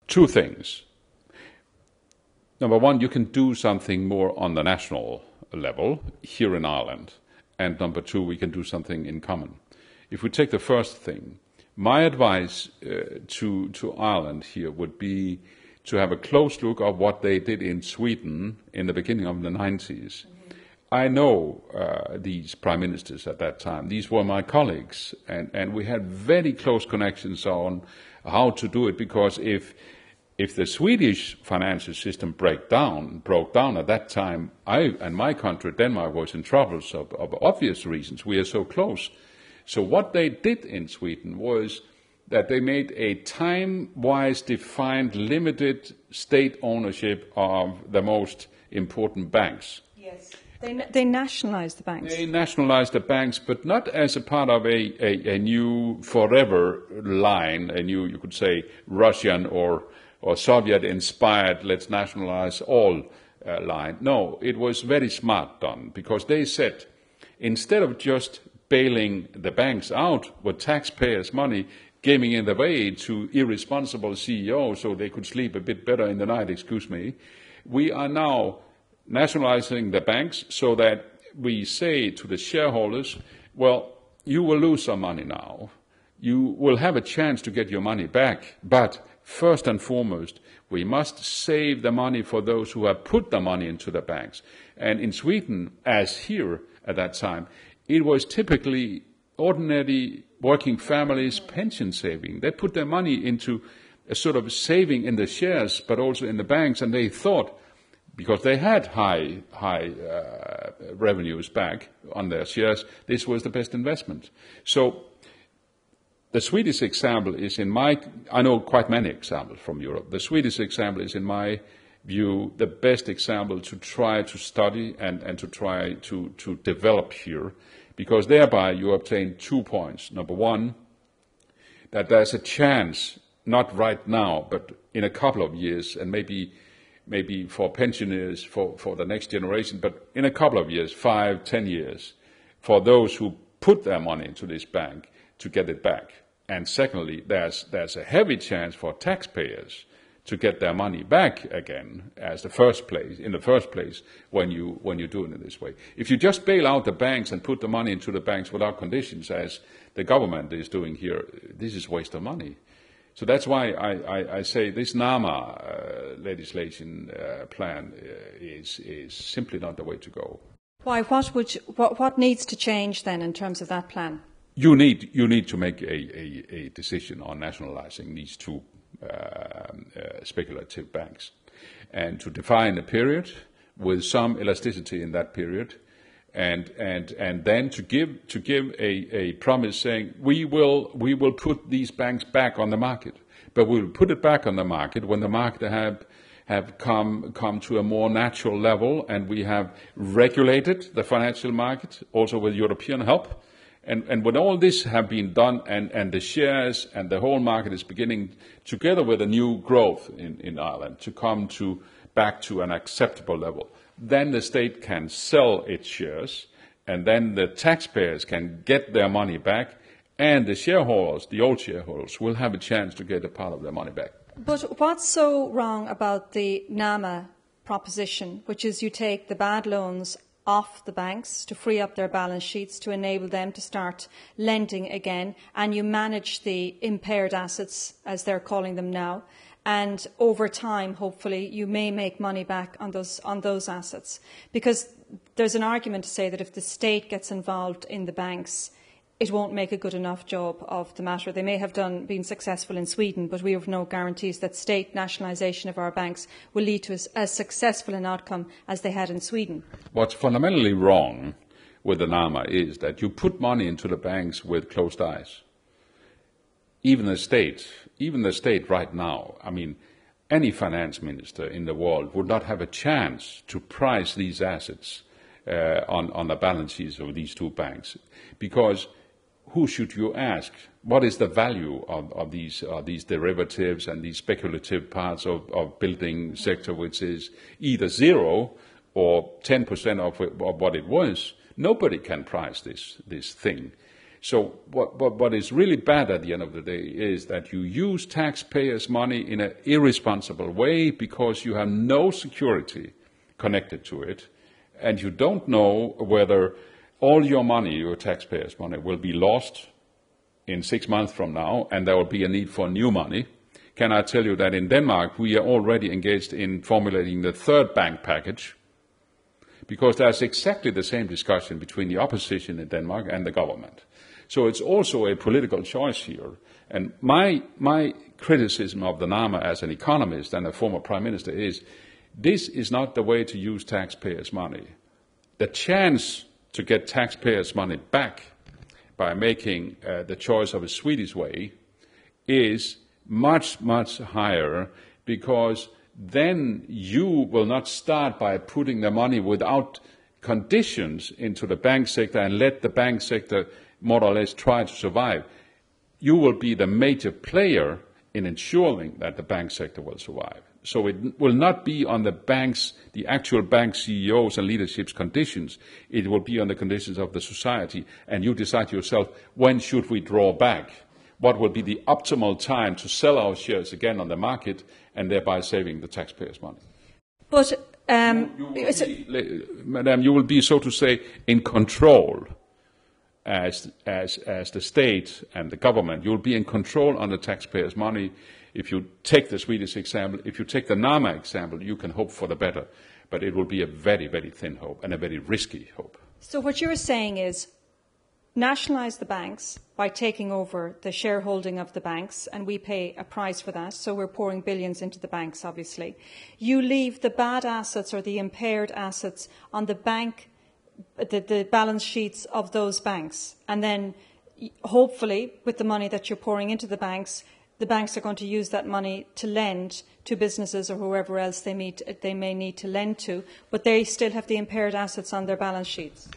Two things. Number one, you can do something more on the national level here in Ireland. And number two, we can do something in common. If we take the first thing, my advice to Ireland here would be to have a close look at what they did in Sweden in the beginning of the 90s. I know these prime ministers at that time. These were my colleagues, and we had very close connections on how to do it, because if the Swedish financial system broke down at that time, I and my country, Denmark, was in trouble of obvious reasons. We are so close. So what they did in Sweden was that they made a time-wise defined limited state ownership of the most important banks. Yes. They nationalised the banks. They nationalised the banks, but not as a part of a new forever line, a new, you could say, Russian or Soviet-inspired, let's nationalise all line. No, it was very smart done, because they said, instead of just bailing the banks out with taxpayers' money, giving it away to irresponsible CEOs so they could sleep a bit better in the night, excuse me, we are now nationalising the banks so that we say to the shareholders, well, you will lose some money now. You will have a chance to get your money back, but first and foremost, we must save the money for those who have put the money into the banks. And in Sweden, as here at that time, it was typically ordinary working families' pension saving. They put their money into a sort of saving in the shares, but also in the banks, and they thought, because they had high revenues back on their shares, this was the best investment. So the Swedish example is I know quite many examples from Europe. The Swedish example is, in my view, the best example to try to study and to try to develop here, because thereby you obtain 2 points. Number one, that there's a chance, not right now, but in a couple of years, and maybe for pensioners, for the next generation, but in a couple of years, 5, 10 years, for those who put their money into this bank to get it back. And secondly, there's a heavy chance for taxpayers to get their money back again in the first place when you do it in this way. If you just bail out the banks and put the money into the banks without conditions, as the government is doing here, this is waste of money. So that's why I say this NAMA legislation plan is simply not the way to go. Why? What needs to change then in terms of that plan? You need to make a decision on nationalising these two speculative banks, and to define a period with some elasticity in that period, and then to give a promise saying we will put these banks back on the market, but we will put it back on the market when the market have come to a more natural level, and we have regulated the financial market also with European help. And when all this have been done, and the shares and the whole market is beginning, together with a new growth in Ireland, to come back to an acceptable level, then the state can sell its shares, and then the taxpayers can get their money back, and the shareholders, the old shareholders, will have a chance to get a part of their money back. But what's so wrong about the NAMA proposition, which is you take the bad loans off the banks to free up their balance sheets to enable them to start lending again, and you manage the impaired assets, as they're calling them now, and over time, hopefully, you may make money back on those assets. Because there's an argument to say that if the state gets involved in the banks, it won't make a good enough job of the matter. They may have been successful in Sweden, but we have no guarantees that state nationalisation of our banks will lead to as successful an outcome as they had in Sweden. What's fundamentally wrong with the NAMA is that you put money into the banks with closed eyes. Even the state right now, I mean, any finance minister in the world would not have a chance to price these assets on the balance sheets of these two banks, because who should you ask? What is the value of these derivatives and these speculative parts of building sector, which is either zero or 10% of what it was? Nobody can price this thing. So what is really bad at the end of the day is that you use taxpayers' money in an irresponsible way because you have no security connected to it, and you don't know whether all your money, your taxpayers' money, will be lost in 6 months from now, and there will be a need for new money. Can I tell you that in Denmark we are already engaged in formulating the third bank package, because there's exactly the same discussion between the opposition in Denmark and the government. So it's also a political choice here. And my criticism of the NAMA as an economist and a former prime minister is, this is not the way to use taxpayers' money. The chance to get taxpayers' money back by making the choice of a Swedish way is much, much higher, because then you will not start by putting the money without conditions into the bank sector and let the bank sector more or less try to survive. You will be the major player in ensuring that the bank sector will survive. So it will not be on the banks, the actual bank CEOs and leadership's conditions. It will be on the conditions of the society. And you decide yourself, when should we draw back? What will be the optimal time to sell our shares again on the market and thereby saving the taxpayers' money? But, Madam, you will be, so to say, in control as the state and the government. You will be in control on the taxpayers' money. If you take the Swedish example, if you take the NAMA example, you can hope for the better. But it will be a very, very thin hope and a very risky hope. So what you're saying is, nationalise the banks by taking over the shareholding of the banks, and we pay a price for that, so we're pouring billions into the banks, obviously. You leave the bad assets or the impaired assets on the bank, the balance sheets of those banks, and then hopefully with the money that you're pouring into the banks are going to use that money to lend to businesses or whoever else they may need to lend to, but they still have the impaired assets on their balance sheets.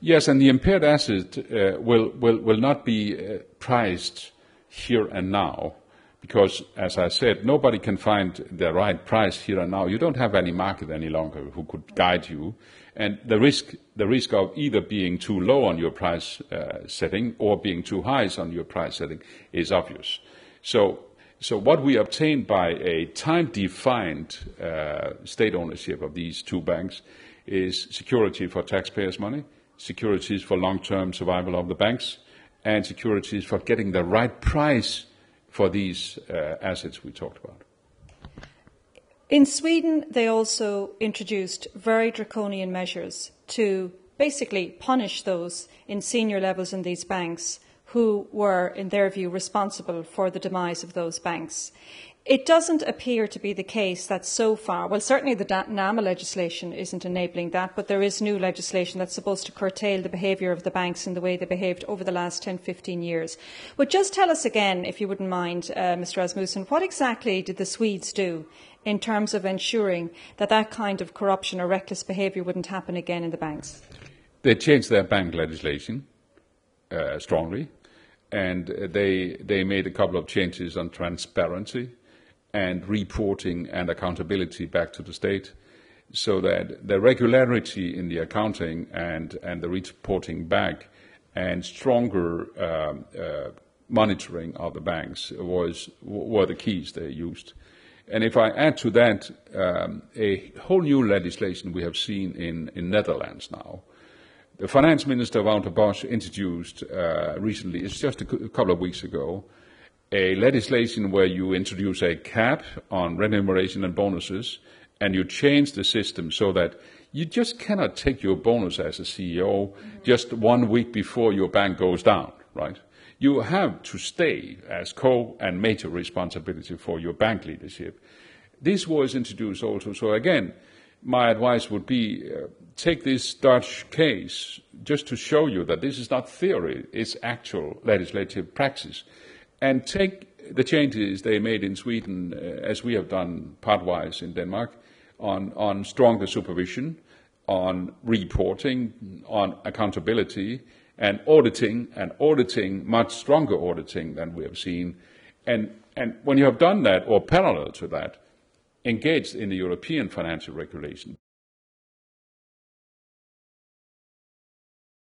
Yes, and the impaired asset will not be priced here and now, because, as I said, nobody can find the right price here and now. You don't have any market any longer who could guide you, and the risk of either being too low on your price setting or being too high on your price setting is obvious. So what we obtained by a time-defined state ownership of these two banks is security for taxpayers' money, securities for long-term survival of the banks, and securities for getting the right price for these assets we talked about. In Sweden, they also introduced very draconian measures to basically punish those in senior levels in these banks who were, in their view, responsible for the demise of those banks. It doesn't appear to be the case that so far, well, certainly the NAMA legislation isn't enabling that, but there is new legislation that's supposed to curtail the behaviour of the banks and the way they behaved over the last 10, 15 years. But just tell us again, if you wouldn't mind, Mr. Rasmussen, what exactly did the Swedes do in terms of ensuring that that kind of corruption or reckless behaviour wouldn't happen again in the banks? They changed their bank legislation strongly, and they made a couple of changes on transparency and reporting and accountability back to the state, so that the regularity in the accounting and the reporting back and stronger monitoring of the banks were the keys they used. And if I add to that a whole new legislation we have seen in Netherlands now. The finance minister, Wouter Bos, introduced recently, it's just a couple of weeks ago, a legislation where you introduce a cap on remuneration and bonuses, and you change the system so that you just cannot take your bonus as a CEO just 1 week before your bank goes down, right? You have to stay as and major responsibility for your bank leadership. This was introduced also. So again, my advice would be take this Dutch case just to show you that this is not theory, it's actual legislative praxis. And take the changes they made in Sweden, as we have done part-wise in Denmark, on stronger supervision, on reporting, on accountability, and auditing, much stronger auditing than we have seen. And when you have done that, or parallel to that, engaged in the European financial regulation.